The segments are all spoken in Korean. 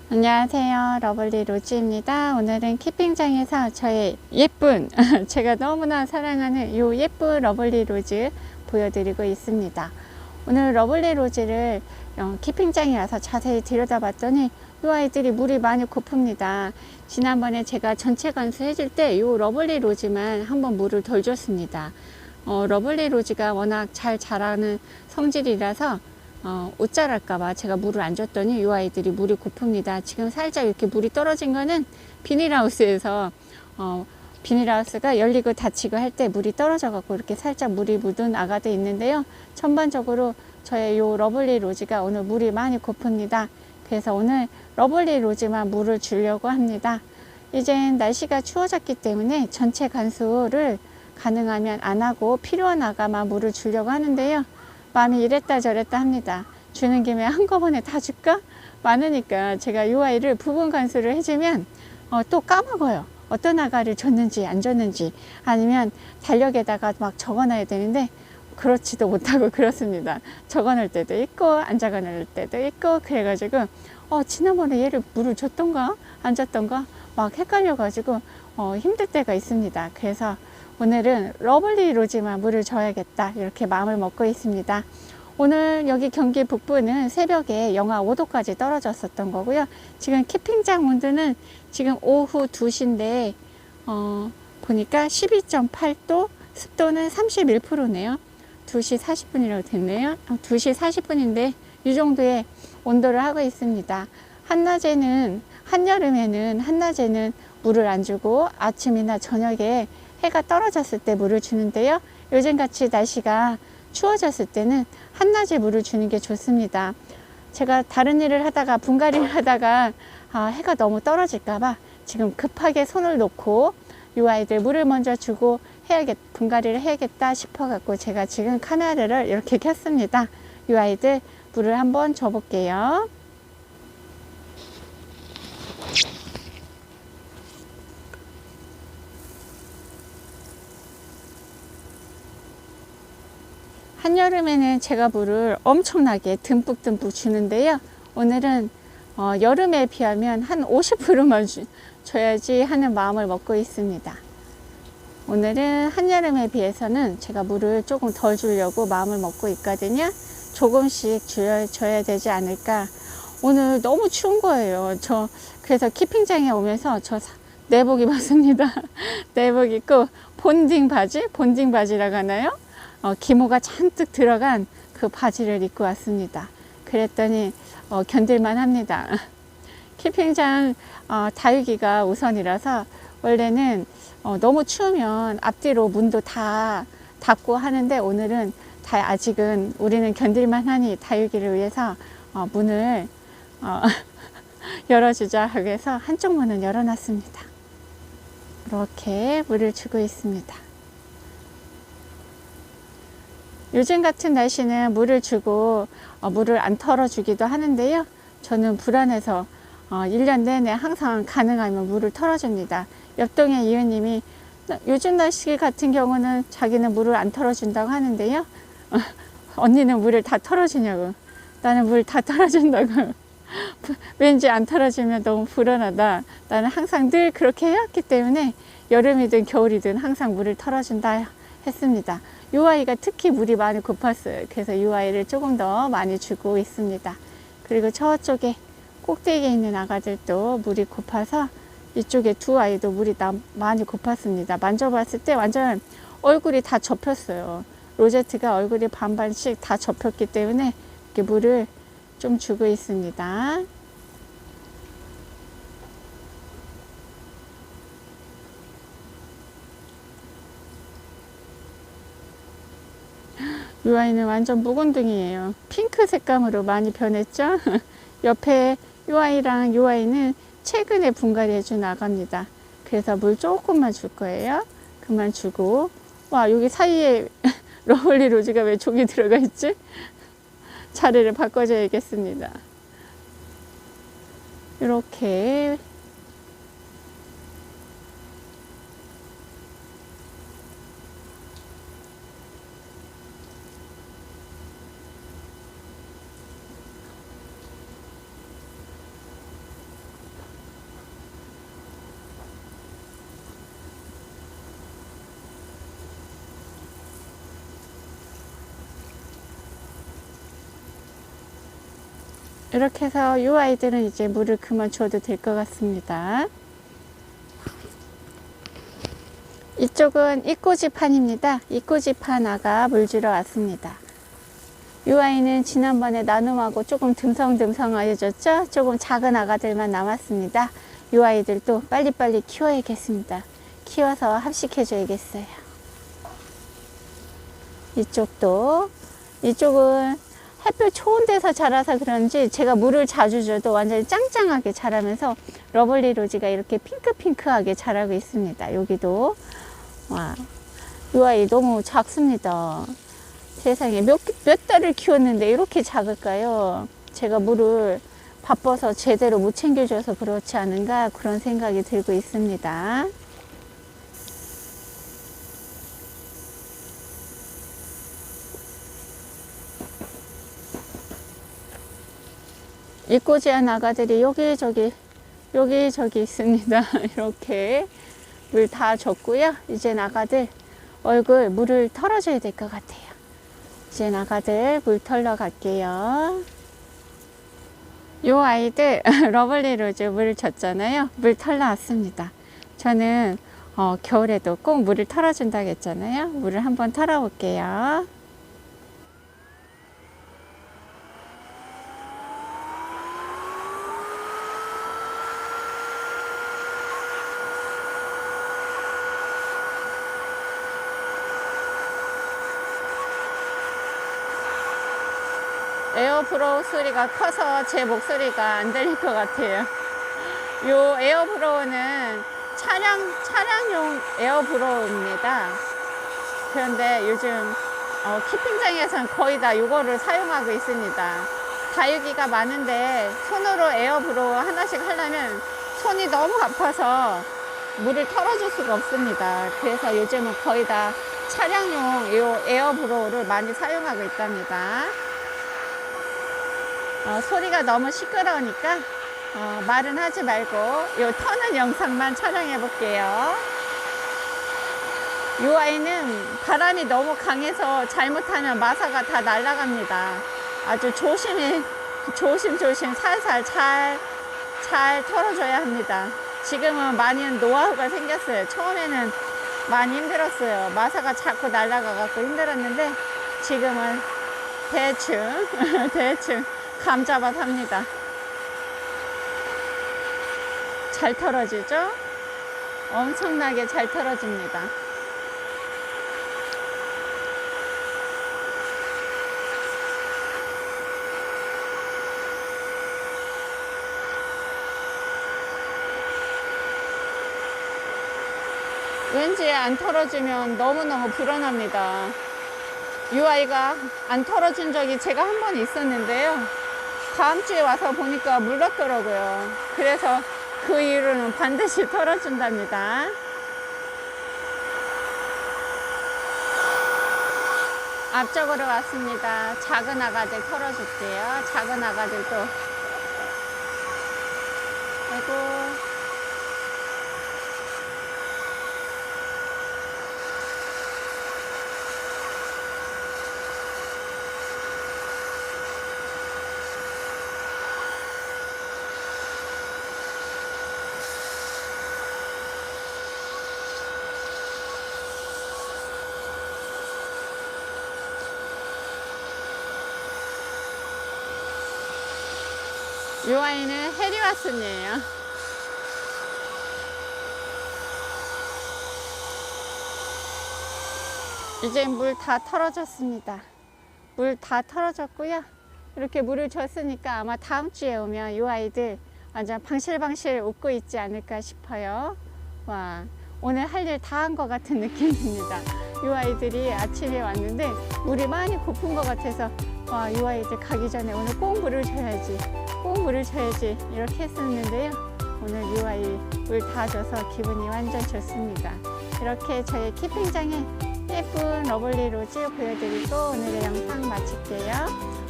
안녕하세요. 러블리 로즈입니다. 오늘은 키핑장에서 저의 예쁜 제가 너무나 사랑하는 이 예쁜 러블리 로즈 보여드리고 있습니다. 오늘 러블리 로즈를 키핑장에 와서 자세히 들여다봤더니 이 아이들이 물이 많이 고픕니다. 지난번에 제가 전체 관수 해줄 때 이 러블리 로즈만 한번 물을 덜 줬습니다. 러블리 로즈가 워낙 잘 자라는 성질이라서 옷 자랄까봐 제가 물을 안 줬더니 이 아이들이 물이 고픕니다. 지금 살짝 이렇게 물이 떨어진 거는 비닐하우스에서 비닐하우스가 열리고 닫히고 할 때 물이 떨어져 갖고 이렇게 살짝 물이 묻은 아가도 있는데요. 전반적으로 저의 이 러블리 로즈가 오늘 물이 많이 고픕니다. 그래서 오늘 러블리 로즈만 물을 주려고 합니다. 이젠 날씨가 추워졌기 때문에 전체 관수를 가능하면 안 하고 필요한 아가만 물을 주려고 하는데요. 마음이 이랬다 저랬다 합니다. 주는 김에 한꺼번에 다 줄까? 많으니까 제가 이 아이를 부분 관수를 해주면 또 까먹어요. 어떤 아가를 줬는지 안 줬는지, 아니면 달력에다가 막 적어놔야 되는데 그렇지도 못하고 그렇습니다. 적어놓을 때도 있고 안 적어놓을 때도 있고, 그래가지고 지난번에 얘를 물을 줬던가 안 줬던가 막 헷갈려가지고 힘들 때가 있습니다. 그래서 오늘은 러블리 로즈만 물을 줘야겠다, 이렇게 마음을 먹고 있습니다. 오늘 여기 경기 북부는 새벽에 영하 5도까지 떨어졌었던 거고요. 지금 키핑장 온도는 지금 오후 2시인데 보니까 12.8도, 습도는 31%네요. 2시 40분이라고 됐네요. 2시 40분인데 이 정도의 온도를 하고 있습니다. 한여름에는 한낮에는 물을 안 주고 아침이나 저녁에 해가 떨어졌을 때 물을 주는데요. 요즘같이 날씨가 추워졌을 때는 한낮에 물을 주는 게 좋습니다. 제가 다른 일을 하다가 분갈이를 하다가 해가 너무 떨어질까봐 지금 급하게 손을 놓고 이 아이들 물을 먼저 주고 분갈이를 해야겠다 싶어 갖고 제가 지금 카메라를 이렇게 켰습니다. 이 아이들 물을 한번 줘 볼게요. 한여름에는 제가 물을 엄청나게 듬뿍듬뿍 주는데요. 오늘은 여름에 비하면 한 50%만 줘야지 하는 마음을 먹고 있습니다. 오늘은 한여름에 비해서는 제가 물을 조금 덜 주려고 마음을 먹고 있거든요. 조금씩 줘야 되지 않을까. 오늘 너무 추운 거예요. 그래서 키핑장에 오면서 내복 입었습니다. 내복 입고 본딩 바지라고 하나요? 기모가 잔뜩 들어간 그 바지를 입고 왔습니다. 그랬더니 견딜만 합니다. 키핑장 다육이가 우선이라서 원래는 너무 추우면 앞뒤로 문도 다 닫고 하는데, 오늘은 아직은 우리는 견딜만 하니 다육이를 위해서 문을 열어주자 하고 해서 한쪽 문은 열어놨습니다. 이렇게 물을 주고 있습니다. 요즘 같은 날씨는 물을 주고 물을 안 털어주기도 하는데요. 저는 불안해서 1년 내내 항상 가능하면 물을 털어줍니다. 옆동의 이웃님이 요즘 날씨 같은 경우는 자기는 물을 안 털어준다고 하는데요. 언니는 물을 다 털어주냐고. 나는 물 다 털어준다고. 왠지 안 털어주면 너무 불안하다. 나는 항상 늘 그렇게 해왔기 때문에 여름이든 겨울이든 항상 물을 털어준다 했습니다. 이 아이가 특히 물이 많이 고팠어요. 그래서 이 아이를 조금 더 많이 주고 있습니다. 그리고 저쪽에 꼭대기에 있는 아가들도 물이 고파서 이쪽에 두 아이도 물이 많이 고팠습니다. 만져봤을 때 완전 얼굴이 다 접혔어요. 로제트가 얼굴이 반반씩 다 접혔기 때문에 이렇게 물을 좀 주고 있습니다. 이 아이는 완전 묵은둥이에요. 핑크 색감으로 많이 변했죠. 옆에 이 아이랑 이 아이는 최근에 분갈이 해준 아가입니다. 그래서 물 조금만 줄 거예요. 그만 주고. 와, 여기 사이에 러블리 로즈가 왜 저기 들어가 있지? 자리를 바꿔줘야겠습니다. 이렇게 이렇게 해서 이 아이들은 이제 물을 그만 줘도 될 것 같습니다. 이쪽은 이꼬지판입니다. 이꼬지판 아가 물 주러 왔습니다. 이 아이는 지난번에 나눔하고 조금 듬성듬성해졌죠? 조금 작은 아가들만 남았습니다. 이 아이들도 빨리빨리 키워야겠습니다. 키워서 합식해줘야겠어요. 이쪽은 햇볕 좋은 데서 자라서 그런지 제가 물을 자주 줘도 완전히 짱짱하게 자라면서 러블리 로지가 이렇게 핑크핑크하게 자라고 있습니다. 여기도 와, 이 아이 너무 작습니다. 세상에 몇 달을 키웠는데 이렇게 작을까요? 제가 물을 바빠서 제대로 못 챙겨줘서 그렇지 않은가 그런 생각이 들고 있습니다. 이꼬지한 아가들이 여기저기 있습니다. 이렇게 물 다 줬고요. 이제 아가들 얼굴 물을 털어줘야 될 것 같아요. 이제 아가들 물 털러 갈게요. 요 아이들 러블리 로즈 물 줬잖아요. 물 털러 왔습니다. 저는 겨울에도 꼭 물을 털어준다고 했잖아요. 물을 한번 털어 볼게요. 에어브로우 소리가 커서 제 목소리가 안 들릴 것 같아요. 요 에어브로우는 차량용 에어브로우입니다. 그런데 요즘 키핑장에서는 거의 다 이거를 사용하고 있습니다. 다육이가 많은데 손으로 에어브로우 하나씩 하려면 손이 너무 아파서 물을 털어줄 수가 없습니다. 그래서 요즘은 거의 다 차량용 에어브로우를 많이 사용하고 있답니다. 소리가 너무 시끄러우니까 말은 하지 말고 요 터는 영상만 촬영해 볼게요. 이 아이는 바람이 너무 강해서 잘못하면 마사가 다 날아갑니다. 아주 조심조심 살살 잘 털어줘야 합니다. 지금은 많이 노하우가 생겼어요. 처음에는 많이 힘들었어요. 마사가 자꾸 날아가갖고 힘들었는데 지금은 대충 감 잡아서 합니다. 잘 털어지죠? 엄청나게 잘 털어집니다. 왠지 안 털어주면 너무너무 불안합니다. 이 아이가 안 털어준 적이 제가 한 번 있었는데요. 다음 주에 와서 보니까 물렀더라고요. 그래서 그 이후로는 반드시 털어준답니다. 앞쪽으로 왔습니다. 작은 아가들 털어줄게요. 작은 아가들도. 아이고. 이 아이는 해리와슨이에요. 이제 물 다 털어졌습니다. 물 다 털어졌고요. 이렇게 물을 줬으니까 아마 다음 주에 오면 이 아이들 완전 방실방실 웃고 있지 않을까 싶어요. 와, 오늘 할 일 다 한 것 같은 느낌입니다. 이 아이들이 아침에 왔는데 물이 많이 고픈 것 같아서 와, 이 아이들 가기 전에 오늘 꼭 물을 줘야지 이렇게 했었는데요. 오늘 이 아이 물 다 줘서 기분이 완전 좋습니다. 이렇게 저희 키핑장에 예쁜 러블리 로즈 보여드리고 오늘의 영상 마칠게요.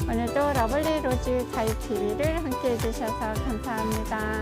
오늘도 러블리 로즈 다육TV를 함께 해주셔서 감사합니다.